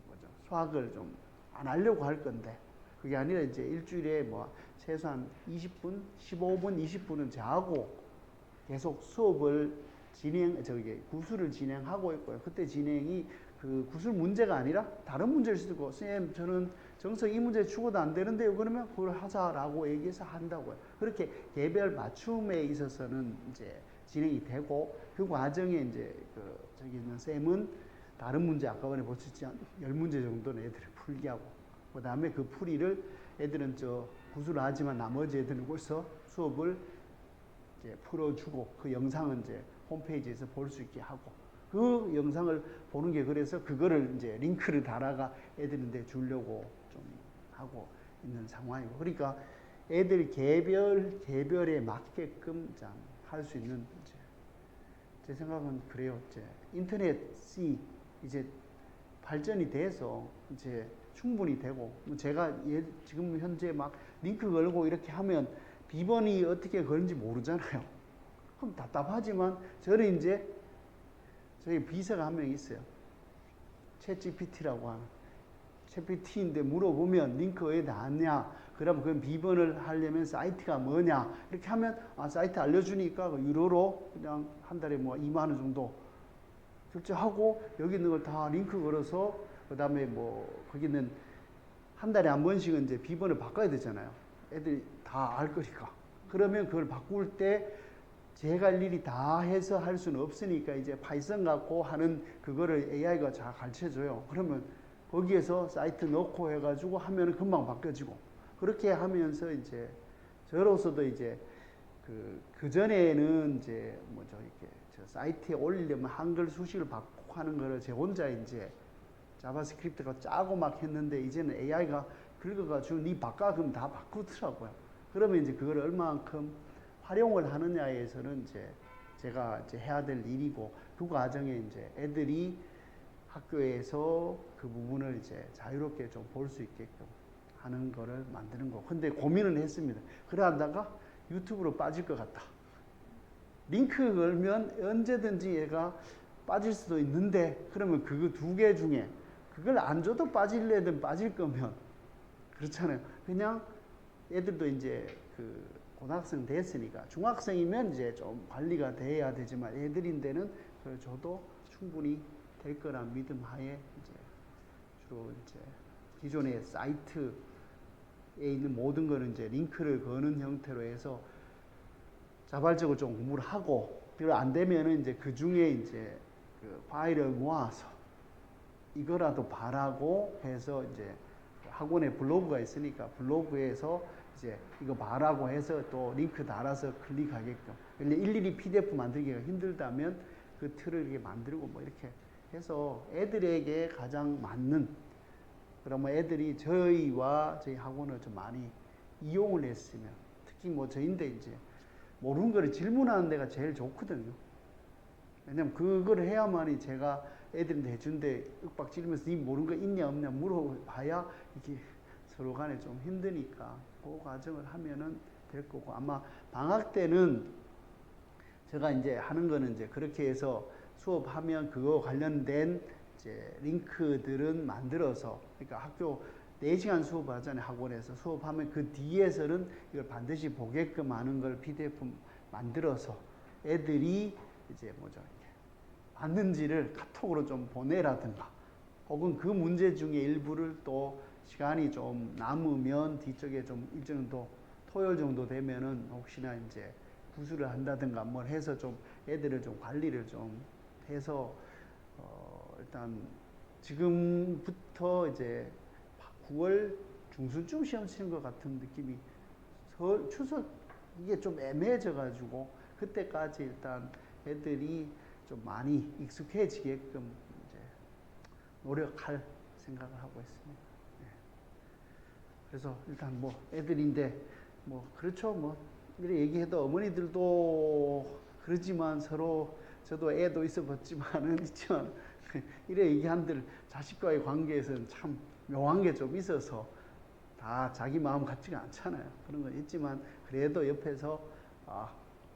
뭐죠 수학을 좀 안 하려고 할 건데 그게 아니라 이제 일주일에 뭐 최소한 20분, 15분, 20분은 자고 계속 수업을 구술을 진행하고 있고요. 그때 진행이 그 구술 문제가 아니라 다른 문제를 쓰고 선생님 저는 정석 이 문제 죽어도 안 되는데요. 그러면 그걸 하자라고 얘기해서 한다고요. 그렇게 개별 맞춤에 있어서는 이제 진행이 되고 그 과정에 이제 저기 있는 쌤은 다른 문제 아까 전에 보셨지만 10문제 정도는 애들을 풀게 하고 그 다음에 그 풀이를 애들은 구술을 하지만 나머지 애들은 벌써 수업을 이제 풀어주고 그 영상은 이제 홈페이지에서 볼 수 있게 하고 그 영상을 보는 게 그래서 그거를 이제 링크를 달아가 애들한테 주려고 좀 하고 있는 상황이고 그러니까 애들 개별에 맞게끔 할 수 있는 제 생각은 그래요. 이제 인터넷이 이제 발전이 돼서 이제 충분히 되고 제가 지금 현재 막 링크 걸고 이렇게 하면 비번이 어떻게 걸는지 모르잖아요. 그럼 답답하지만 저는 이제 저희 비서가 한 명 있어요. 챗 GPT라고 하는 챗GPT인데 물어보면 링크 왜 나왔냐? 그러면 그 비번을 하려면 사이트가 뭐냐? 이렇게 하면 사이트 알려주니까 그 유료로 그냥 한 달에 뭐 2만 원 정도 결제하고 여기 있는 걸 다 링크 걸어서 그 다음에 뭐 거기는 한 달에 한 번씩은 이제 비번을 바꿔야 되잖아요. 애들이 다 알 거니까. 그러면 그걸 바꿀 때 제가 일일이 다 해서 할 수는 없으니까 이제 파이썬 갖고 하는 그거를 AI가 잘 가르쳐줘요. 그러면 거기에서 사이트 넣고 해가지고 하면은 금방 바뀌어지고 그렇게 하면서 이제 저로서도 이제 그 전에는 이제 뭐죠 이렇게 저 사이트에 올리려면 한글 수식을 바꾸고 하는 거를 제 혼자 이제 자바스크립트가 짜고 막 했는데 이제는 AI가 긁어가지고 니 바꿔 그럼 다 바꾸더라고요. 그러면 이제 그걸 얼마만큼 활용을 하느냐에서는 이제 제가 이제 해야 될 일이고 그 과정에 이제 애들이 학교에서 그 부분을 이제 자유롭게 좀 볼 수 있게끔 하는 거를 만드는 거. 근데 고민은 했습니다. 그러다가 유튜브로 빠질 것 같다. 링크 걸면 언제든지 얘가 빠질 수도 있는데 그러면 그거 두 개 중에 그걸 안 줘도 빠질래든 빠질 거면 그렇잖아요. 그냥 애들도 이제 그 고등학생 됐으니까 중학생이면 이제 좀 관리가 돼야 되지만 애들인데는 그걸 줘도 충분히 될 거란 믿음 하에 이제 주로 이제 기존의 사이트에 있는 모든 거는 이제 링크를 거는 형태로 해서 자발적으로 좀 공부를 하고 그걸 안 되면은 이제 그 중에 이제 그 파일을 모아서 이거라도 바라고 해서 이제 학원에 블로그가 있으니까 블로그에서 이제 이거 바라고 해서 또 링크 달아서 클릭하게끔 일일이 PDF 만들기가 힘들다면 그 틀을 이렇게 만들고 뭐 이렇게 해서 애들에게 가장 맞는 그러면 애들이 저희와 저희 학원을 좀 많이 이용을 했으면 특히 뭐 저희인데 이제 모르는 거를 질문하는 데가 제일 좋거든요. 왜냐면 그걸 해야만이 제가 애들한테 해준데 윽박지르면서 니 모르는 거 있냐 없냐 물어봐야 이게 서로 간에 좀 힘드니까 그 과정을 하면은 될 거고 아마 방학 때는 제가 이제 하는 거는 이제 그렇게 해서 수업하면 그거 관련된 이제 링크들은 만들어서 그러니까 학교 4시간 수업하잖아요. 학원에서 수업하면 그 뒤에서는 이걸 반드시 보게끔 하는 걸 PDF 만들어서 애들이 이제 뭐죠 봤는지를 카톡으로 좀 보내라든가 혹은 그 문제 중에 일부를 또 시간이 좀 남으면 뒤쪽에 좀 일정 정도 토요일 정도 되면은 혹시나 이제 부수를 한다든가 뭘 해서 좀 애들을 좀 관리를 좀 해서 일단 지금부터 이제 9월 중순쯤 시험 치는 것 같은 느낌이 추석 이게 좀 애매해져 가지고 그때까지 일단 애들이 좀 많이 익숙해지게끔 이제 노력할 생각을 하고 있습니다. 네. 그래서 일단 뭐 애들인데 뭐 그렇죠 뭐 이렇게 얘기해도 어머니들도 그러지만 서로 저도 애도 있어봤지만은 있지만 이래 얘기한들 자식과의 관계에서는 참 묘한 게 좀 있어서 다 자기 마음 같지가 않잖아요. 그런 건 있지만 그래도 옆에서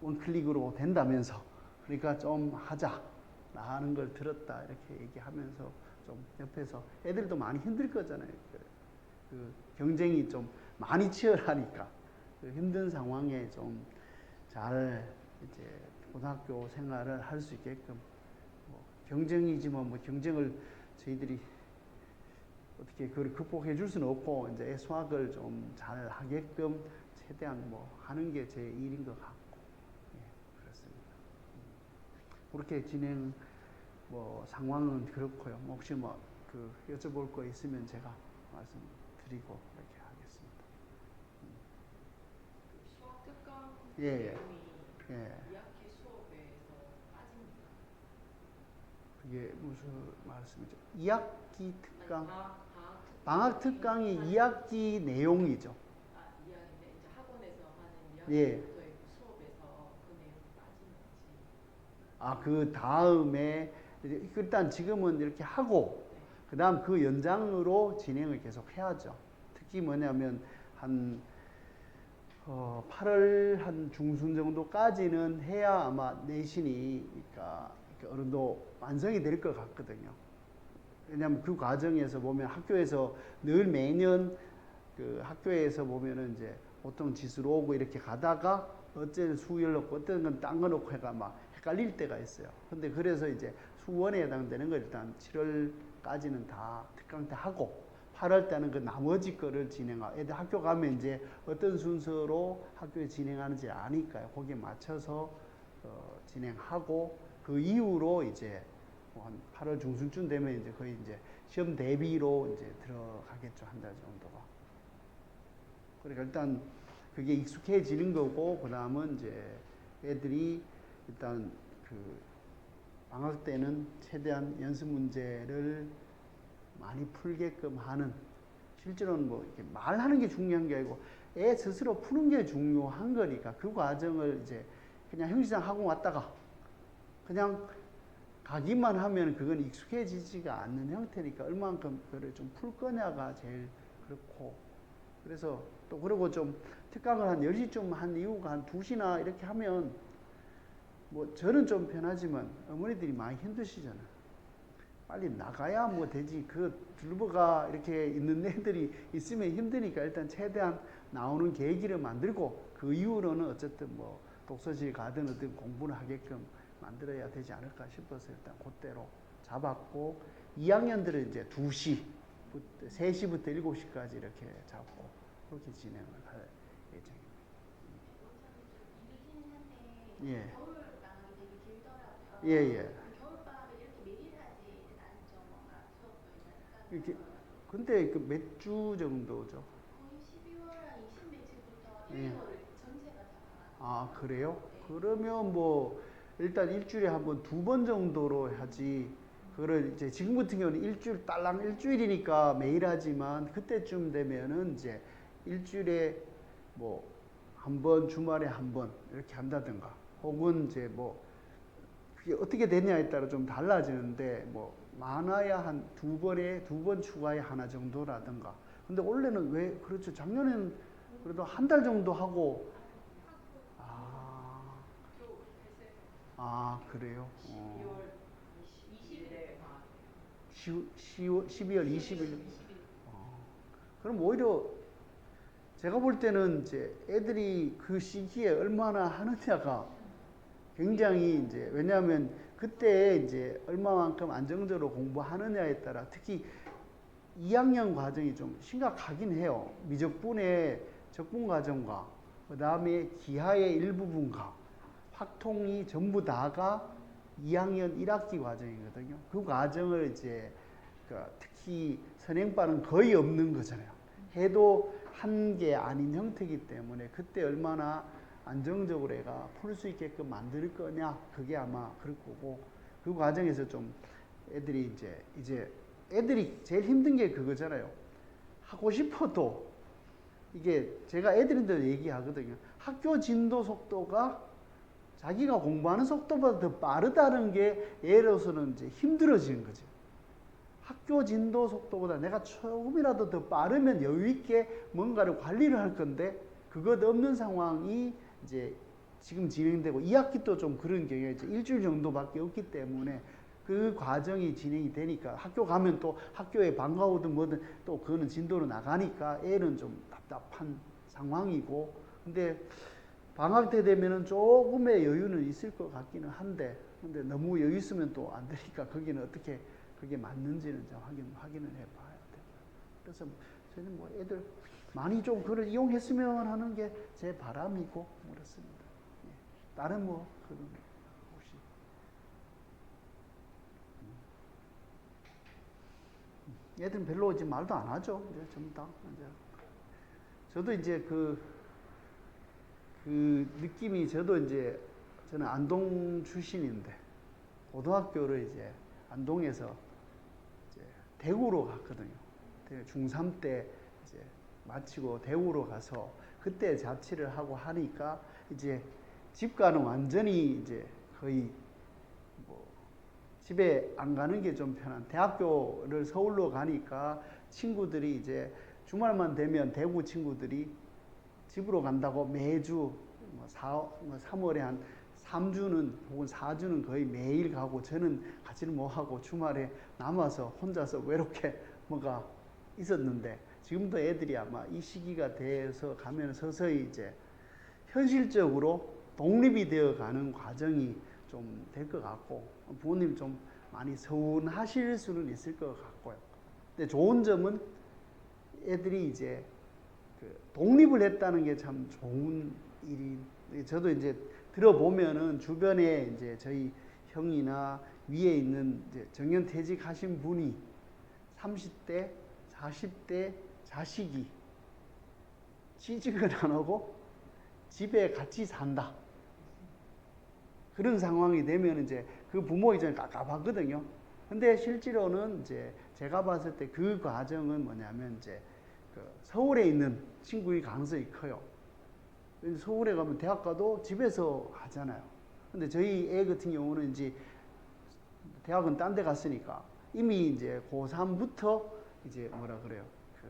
원클릭으로 된다면서 그러니까 좀 하자 하는 걸 들었다 이렇게 얘기하면서 좀 옆에서 애들도 많이 힘들 거잖아요. 그 경쟁이 좀 많이 치열하니까 그 힘든 상황에 좀 잘 이제 고등학교 생활을 할 수 있게끔 뭐 경쟁이지만 뭐 경쟁을 저희들이 어떻게 그걸 극복해 줄 수는 없고 이제 수학을 좀 잘 하게끔 최대한 뭐 하는 게 제 일인 것 같고 예, 그렇습니다. 그렇게 진행 뭐 상황은 그렇고요. 혹시 뭐 그 여쭤볼 거 있으면 제가 말씀드리고 이렇게 하겠습니다. 수학 특강 예, 내용이 예. 2학기 수업에서 빠집니다. 그게 무슨 말씀이죠? 2학기 특강? 아니, 방학 특강이 2학기 내용이죠. 2학기인데 이제 학원 예. 수업에서 그 내용 빠지는지. 아, 그 다음에 일단 지금은 이렇게 하고 네. 그 다음 그 연장으로 진행을 계속 해야죠. 특히 뭐냐면 한 8월 한 중순 정도까지는 해야 아마 내신이 그러니까 어느 정도 완성이 될 것 같거든요. 왜냐하면 그 과정에서 보면 학교에서 늘 매년 그 학교에서 보면은 이제 보통 지수로 오고 이렇게 가다가 어쨌든 수열 놓고 어떤 건 딴 거 놓고 해가 막 헷갈릴 때가 있어요. 근데 그래서 이제 수원에 해당되는 걸 일단 7월까지는 다 특강 때 하고 8월 때는 그 나머지 거를 진행하고 애들 학교 가면 이제 어떤 순서로 학교에 진행하는지 아니까요. 거기에 맞춰서 진행하고 그 이후로 이제 한 8월 중순쯤 되면 이제 거의 이제 시험 대비로 이제 들어가겠죠. 한 달 정도가. 그러니까 일단 그게 익숙해지는 거고 그 다음은 이제 애들이 일단 그 방학 때는 최대한 연습 문제를 많이 풀게끔 하는 실제로는 뭐 이렇게 말하는 게 중요한 게 아니고 애 스스로 푸는 게 중요한 거니까 그 과정을 이제 그냥 형식상 하고 왔다가 그냥 가기만 하면 그건 익숙해지지가 않는 형태니까 얼만큼 그걸 좀 풀 거냐가 제일 그렇고 그래서 또 그리고 좀 특강을 한 10시쯤 한 이후가 한 2시나 이렇게 하면 뭐 저는 좀 편하지만 어머니들이 많이 힘드시잖아요. 빨리 나가야 뭐 되지. 그 둘러가 이렇게 있는 애들이 있으면 힘드니까 일단 최대한 나오는 계기를 만들고 그 이후로는 어쨌든 뭐 독서실 가든 어떤 공부를 하게끔 만들어야 되지 않을까 싶어서 일단 그대로 잡았고 2학년들은 이제 2시부터 3시부터 7시까지 이렇게 잡고 그렇게 진행을 할 예정입니다. 이르기는 한데 예. 겨울 방학이 되게 길더라고요. 예, 예. 겨울 방학을 이렇게 매일 하지 않죠. 뭔가 수업도 이렇게 있으니까. 근데 그 몇 주 정도죠? 거의 12월 한 20며칠부터 예. 1월 전체가 다 방학. 아, 그래요? 네. 그러면 뭐 일단 일주일에 한 번, 2번 정도로 하지. 그거를 이제 지금 같은 경우는 일주일 딸랑 일주일이니까 매일 하지만 그때쯤 되면은 이제 일주일에 뭐 한 번, 주말에 한 번 이렇게 한다든가 혹은 이제 뭐 그게 어떻게 되냐에 따라 좀 달라지는데 뭐 많아야 한 2번 추가에 하나 정도라든가. 근데 올해는 왜 그렇죠? 작년에는 그래도 한 달 정도 하고 아, 그래요? 12월 20일에 방학. 12월 20일. 그럼 오히려 제가 볼 때는 이제 애들이 그 시기에 얼마나 하느냐가 굉장히 이제 왜냐하면 그때 이제 얼마만큼 안정적으로 공부하느냐에 따라 특히 2학년 과정이 좀 심각하긴 해요. 미적분의 적분 과정과 그 다음에 기하의 일부분과 확통이 전부 다가 2학년 1학기 과정이거든요. 그 과정을 이제 특히 선행반은 거의 없는 거잖아요. 해도 한 게 아닌 형태이기 때문에 그때 얼마나 안정적으로 애가 풀 수 있게끔 만들 거냐 그게 아마 그럴 거고 그 과정에서 좀 애들이 이제 애들이 제일 힘든 게 그거잖아요. 하고 싶어도 이게 제가 애들한테 얘기하거든요. 학교 진도 속도가 자기가 공부하는 속도보다 더 빠르다는 게 애로서는 이제 힘들어지는 거죠. 학교 진도 속도보다 내가 조금이라도 더 빠르면 여유 있게 뭔가를 관리를 할 건데 그것 없는 상황이 이제 지금 진행되고 2학기도 좀 그런 경우가 이제 일주일 정도밖에 없기 때문에 그 과정이 진행이 되니까 학교 가면 또 학교에 방과 후든 뭐든 또 그거는 진도로 나가니까 애는 좀 답답한 상황이고 근데 방학 때 되면은 조금의 여유는 있을 것 같기는 한데 근데 너무 여유 있으면 또 안 되니까 거기는 어떻게 그게 맞는지는 좀 확인을 해봐야 돼요. 그래서 저는 뭐 애들 많이 좀 그걸 이용했으면 하는 게 제 바람이고 그렇습니다. 예. 다른 뭐 그런 혹시 애들은 별로 이제 말도 안 하죠. 이제 전부 다 이제 저도 이제 그 느낌이 저도 이제 저는 안동 출신인데 고등학교를 이제 안동에서 이제 대구로 갔거든요. 중3 때 이제 마치고 대구로 가서 그때 자취를 하고 하니까 이제 집과는 완전히 이제 거의 뭐 집에 안 가는 게 좀 편한. 대학교를 서울로 가니까 친구들이 이제 주말만 되면 대구 친구들이 집으로 간다고 매주 3월에 한 3주는 혹은 4주는 거의 매일 가고 저는 가지는 못하고 주말에 남아서 혼자서 외롭게 뭐가 있었는데 지금도 애들이 아마 이 시기가 돼서 가면 서서히 이제 현실적으로 독립이 되어 가는 과정이 좀 될 것 같고 부모님 좀 많이 서운하실 수는 있을 것 같고요. 근데 좋은 점은 애들이 이제 그 독립을 했다는 게 참 좋은 일이. 저도 이제 들어보면은 주변에 이제 저희 형이나 위에 있는 이제 정년퇴직 하신 분이 30대, 40대 자식이 취직을 안 하고 집에 같이 산다. 그런 상황이 되면 이제 그 부모 입장에 깝깝하거든요. 근데 실제로는 이제 제가 봤을 때 그 과정은 뭐냐면 이제 그 서울에 있는 친구의 가능성이 커요. 서울에 가면 대학 가도 집에서 하잖아요. 근데 저희 애 같은 경우는 이제 대학은 딴 데 갔으니까 이미 이제 고3부터 이제 뭐라 그래요. 그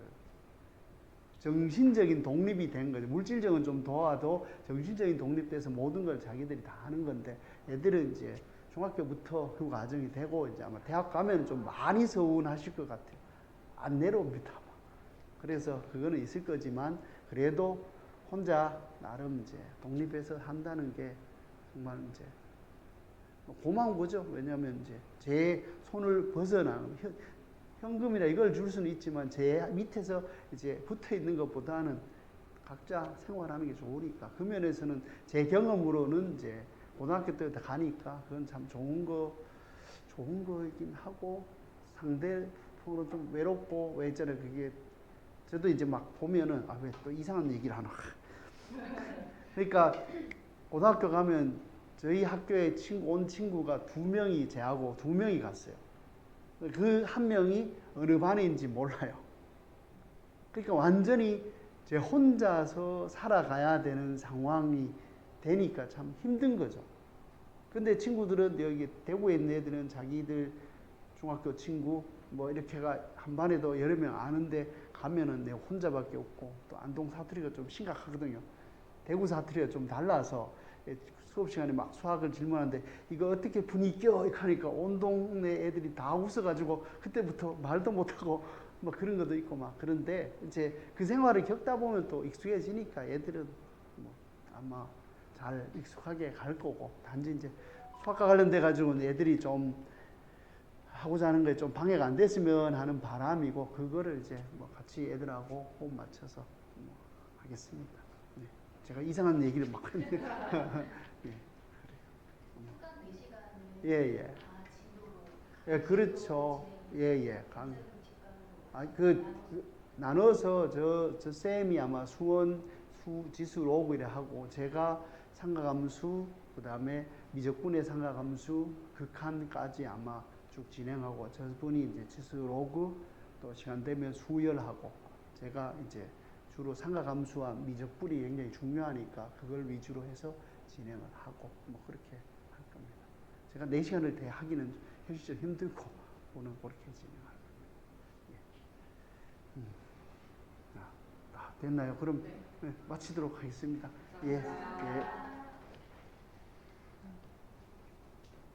정신적인 독립이 된 거죠. 물질적은 좀 도와도 정신적인 독립돼서 모든 걸 자기들이 다 하는 건데 애들은 이제 중학교부터 그 과정이 되고 이제 아마 대학 가면 좀 많이 서운하실 것 같아요. 안 내려옵니다. 그래서 그거는 있을 거지만 그래도 혼자 나름 이제 독립해서 한다는 게 정말 이제 고마운 거죠. 왜냐하면 이제 제 손을 벗어나는 현금이나 이걸 줄 수는 있지만 제 밑에서 이제 붙어 있는 것보다는 각자 생활하는 게 좋으니까 그 면에서는 제 경험으로는 이제 고등학교 때부터 가니까 그건 참 좋은 거이긴 하고 상대적으로 좀 외롭고 왜 있잖아요. 그게 저도 이제 막 보면은 아 왜 또 이상한 얘기를 하나. 그러니까 고등학교 가면 저희 학교에 온 친구가 2명이 제하고 2명이 갔어요. 그 한 명이 어느 반인지 몰라요. 그러니까 완전히 제 혼자서 살아가야 되는 상황이 되니까 참 힘든 거죠. 근데 친구들은 여기 대구에 있는 애들은 자기들 중학교 친구 뭐 이렇게가 한 반에도 여러 명 아는데 가면은 내가 혼자밖에 없고 또 안동 사투리가 좀 심각하거든요. 대구 사투리가 좀 달라서 수업 시간에 막 수학을 질문하는데 이거 어떻게 분위기 껴? 하니까 온 동네 애들이 다 웃어가지고 그때부터 말도 못하고 뭐 그런 것도 있고 막 그런데 이제 그 생활을 겪다 보면 또 익숙해지니까 애들은 뭐 아마 잘 익숙하게 갈 거고 단지 이제 수학과 관련돼 가지고는 애들이 좀 하고자 하는 거에 좀 방해가 안 됐으면 하는 바람이고 그거를 이제 뭐 같이 애들하고 호흡 맞춰서 뭐 하겠습니다. 네. 제가 이상한 얘기를 막 했는데 예. 휴가 4시간을 예. 다 진도로 예, 그렇죠. 예. 나눠서 저 쌤이 아마 수원, 지수, 로그 이래 하고 제가 상가감수, 그 다음에 미적분의 상가감수, 극한까지 아마 쭉 진행하고 저분이 이제 지수, 로그 또 시간 되면 수열하고 제가 이제 주로 상가감수와 미적분이 굉장히 중요하니까 그걸 위주로 해서 진행을 하고 뭐 그렇게 할 겁니다. 제가 4시간을 대 하기는 현실적으로 힘들고 오늘 그렇게 진행할 겁니다. 됐나요? 그럼 네, 마치도록 하겠습니다. 예.